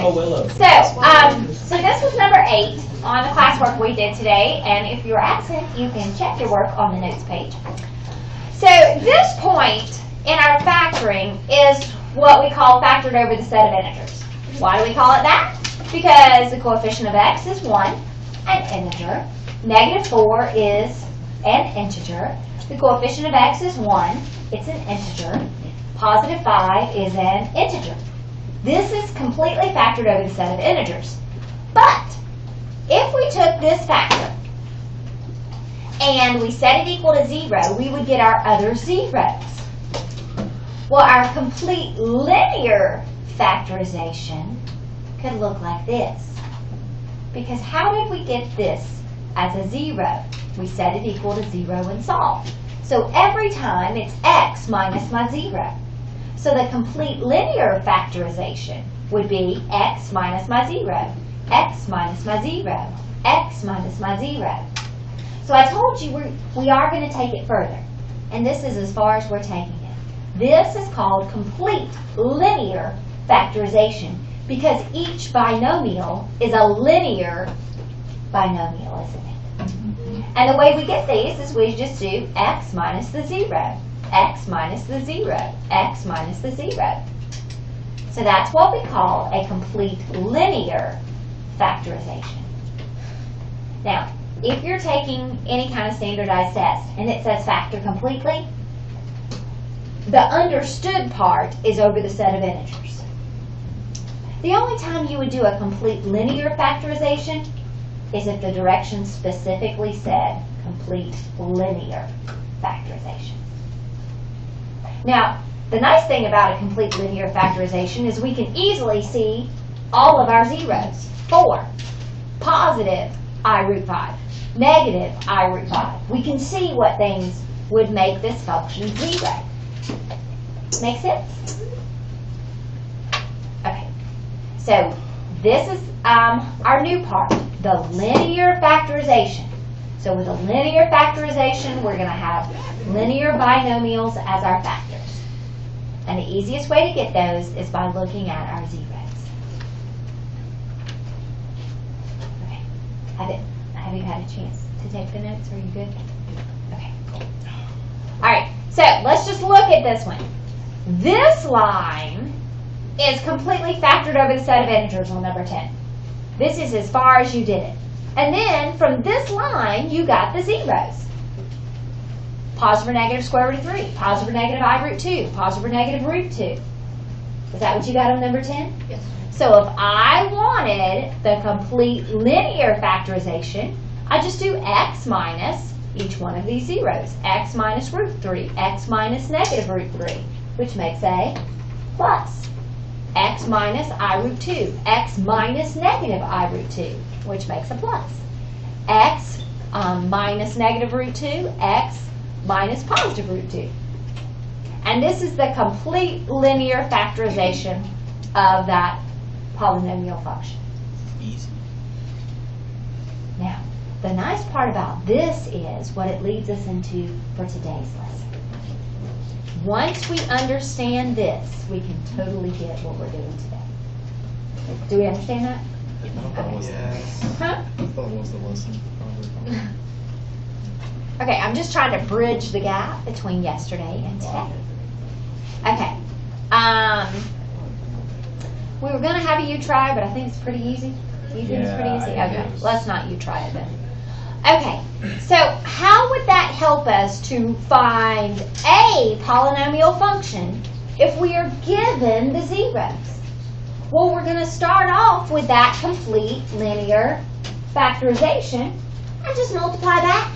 Oh, Willow. So this was number 8 on the classwork we did today, and if you're absent, you can check your work on the notes page. So this point in our factoring is what we call factored over the set of integers. Why do we call it that? Because the coefficient of x is 1, an integer. Negative 4 is an integer. The coefficient of x is 1, it's an integer. Positive 5 is an integer. This is completely factored over the set of integers. But if we took this factor and we set it equal to 0, we would get our other zeros. Well, our complete linear factorization could look like this. Because how did we get this as a 0? We set it equal to 0 and solve. So every time it's x minus my 0. So the complete linear factorization would be x minus my 0, x minus my 0, x minus my 0. So I told you we are going to take it further. And this is as far as we're taking it. This is called complete linear factorization because each binomial is a linear binomial, isn't it? And the way we get these is we just do x minus the 0, x minus the 0, x minus the 0. So that's what we call a complete linear factorization. Now, if you're taking any kind of standardized test and it says factor completely, the understood part is over the set of integers. The only time you would do a complete linear factorization is if the directions specifically said complete linear factorization. Now, the nice thing about a complete linear factorization is we can easily see all of our zeros. 4, positive I root 5, negative I root 5. We can see what things would make this function 0. Make sense? Okay, so this is our new part, the linear factorization. So with a linear factorization, we're going to have linear binomials as our factors. And the easiest way to get those is by looking at our zeros. Okay. Have you had a chance to take the notes? Are you good? Okay, cool. All right, so let's just look at this one. This line is completely factored over the set of integers on number 10. This is as far as you did it. And then from this line, you got the zeros. Positive or negative square root of 3, positive or negative I root 2, positive or negative root 2. Is that what you got on number 10? Yes. So if I wanted the complete linear factorization, I just do x minus each one of these zeros. X minus root 3, x minus negative root 3, which makes a plus. X minus I root 2, x minus negative I root 2, which makes a plus. X minus negative root 2, x minus positive root 2. And this is the complete linear factorization of that polynomial function. Easy. Now, the nice part about this is what it leads us into for today's lesson. Once we understand this, we can totally get what we're doing today. Do we understand that? Yes. Huh? I thought it was the lesson. Okay, I'm just trying to bridge the gap between yesterday and today. Okay. We were going to have a you try, but I think it's pretty easy. You think it's pretty easy? Okay, let's not you try it then. Okay, so how would that help us to find a polynomial function if we are given the zeros? Well, we're going to start off with that complete linear factorization and just multiply back.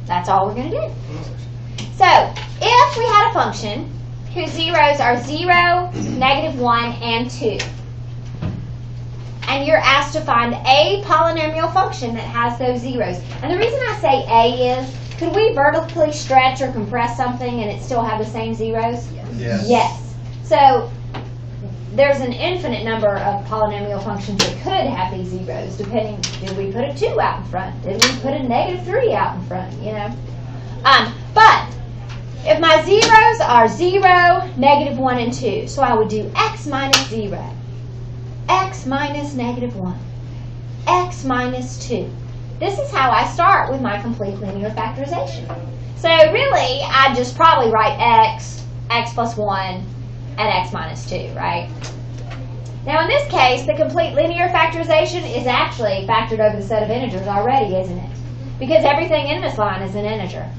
That's all we're going to do. So, if we had a function whose zeros are 0, negative 1, and 2, and you're asked to find a polynomial function that has those zeros. And the reason I say a is, could we vertically stretch or compress something and it still have the same zeros? Yes. Yes. So, there's an infinite number of polynomial functions that could have these zeros, depending, did we put a 2 out in front? Did we put a negative 3 out in front, you know? But if my zeros are 0, negative 1, and 2, so I would do x minus 0, x minus negative 1, x minus 2. This is how I start with my complete linear factorization. So really, I'd just probably write x, x plus 1, and x minus 2, right? Now in this case, the complete linear factorization is actually factored over the set of integers already, isn't it? Because everything in this line is an integer.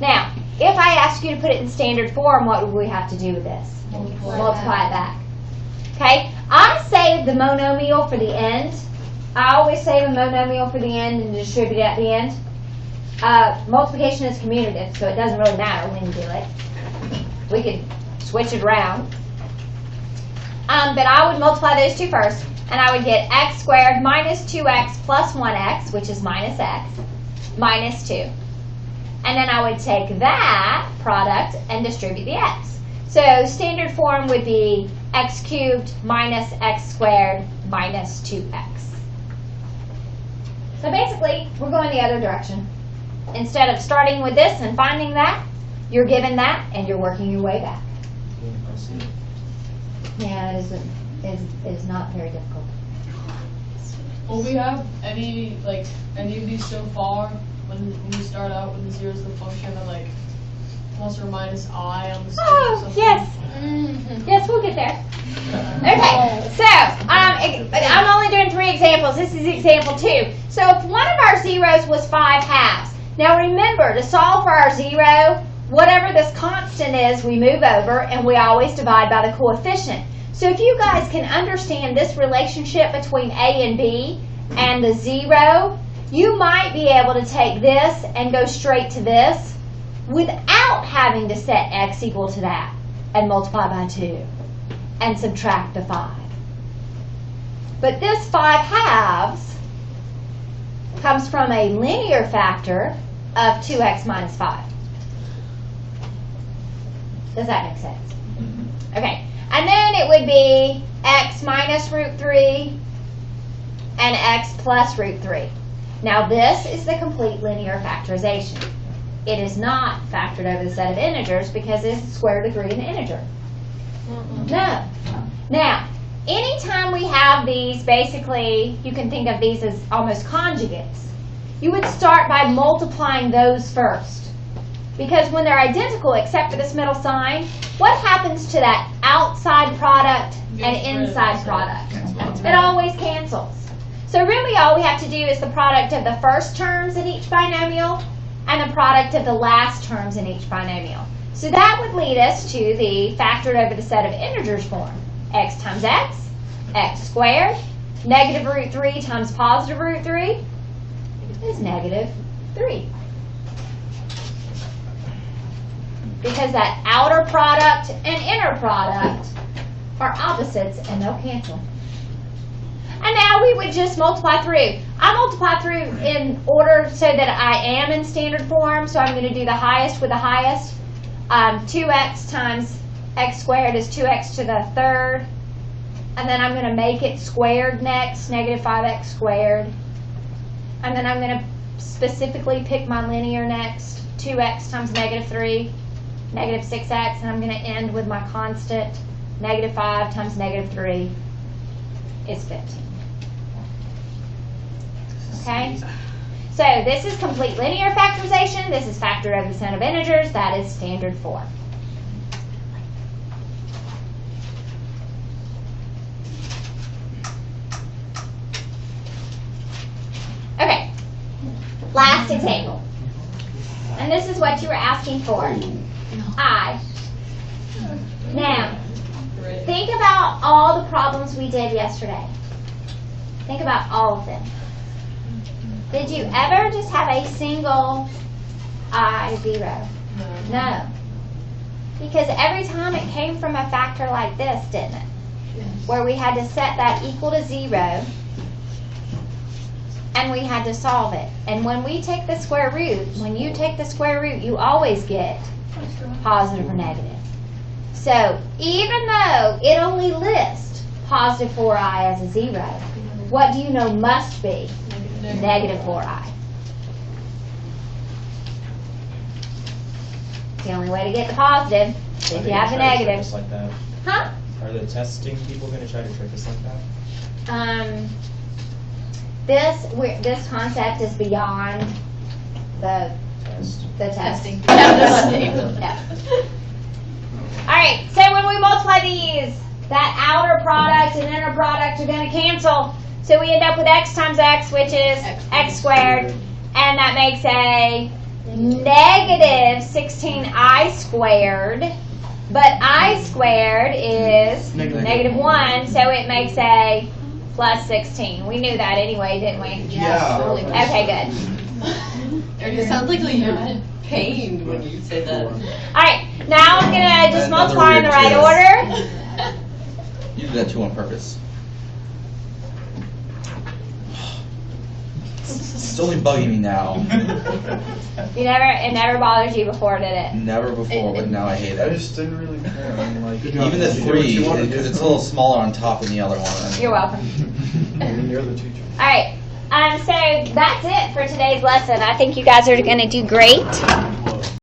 Now, if I ask you to put it in standard form, what would we have to do with this? Multiply it back. Okay? I save the monomial for the end. I always save a monomial for the end and distribute it at the end. Multiplication is commutative, so it doesn't really matter when you do it. We could switch it around. But I would multiply those two first, and I would get x squared minus 2x plus 1x, which is minus x, minus 2. And then I would take that product and distribute the x. So standard form would be x cubed minus x squared minus 2x. So basically, we're going the other direction. Instead of starting with this and finding that, you're given that and you're working your way back. Yeah, it is not very difficult. Will we have any of these so far when we start out with the zeros of the function and like plus or minus I on the screen or something? Yes. Yes, we'll get there. Okay, so I'm only doing 3 examples. This is example 2. So if one of our zeros was 5 halves, now remember, to solve for our zero, whatever this constant is, we move over, and we always divide by the coefficient. So if you guys can understand this relationship between A and B and the zero, you might be able to take this and go straight to this without having to set x equal to that and multiply by 2 and subtract the 5. But this 5 halves comes from a linear factor of 2x minus 5. Does that make sense? Okay. And then it would be x minus root 3 and x plus root 3. Now this is the complete linear factorization. It is not factored over the set of integers because it's the square root of 3 an integer. No. Now, anytime we have these, basically, you can think of these as almost conjugates. You would start by multiplying those first. Because when they're identical except for this middle sign, what happens to that outside product and inside product? It always cancels. So really all we have to do is the product of the first terms in each binomial and the product of the last terms in each binomial. So that would lead us to the factored over the set of integers form. X times x squared, negative root 3 times positive root 3 is negative 3. Because that outer product and inner product are opposites and they'll cancel. And now we would just multiply through. I multiply through in order so that I am in standard form, so I'm going to do the highest with the highest. 2x times x squared is 2x to the third. And then I'm going to make it squared next, negative 5x squared. And then I'm going to specifically pick my linear next, 2x times negative 3, negative 6x, and I'm going to end with my constant, negative 5 times negative 3 is 15. Okay? So this is complete linear factorization. This is factored over the set of integers. That is standard form. Okay. Last example. And this is what you were asking for. I. Now, think about all the problems we did yesterday. Think about all of them. Did you ever just have a single I0? No. Because every time it came from a factor like this, didn't it? Where we had to set that equal to 0, and we had to solve it. And when we take the square root, when you take the square root, you always get positive or negative. So even though it only lists positive 4i as a 0, what do you know must be? Negative 4i. the only way to get the positive is if you have the negative. Just like that. Huh? Are the testing people going to try to trick us like that? This concept is beyond the testing. Yeah. All right. So when we multiply these, that outer product and inner product are going to cancel. So we end up with x times x, which is x squared, and that makes a negative 16i squared. But I squared is negative 1, so it makes a plus 16. We knew that anyway, didn't we? Yeah. Okay, good. It sounds like you're pained when you say that. All right, now I'm going to just Another multiply in the weird right order. You did that too on purpose. It's only bugging me now. It never bothered you before, did it? Never before, but now I hate I it. just didn't really care. I'm like, Even the 3, because it's a little smaller on top than the other one. You're welcome. You're the teacher. All right, so that's it for today's lesson. I think you guys are going to do great.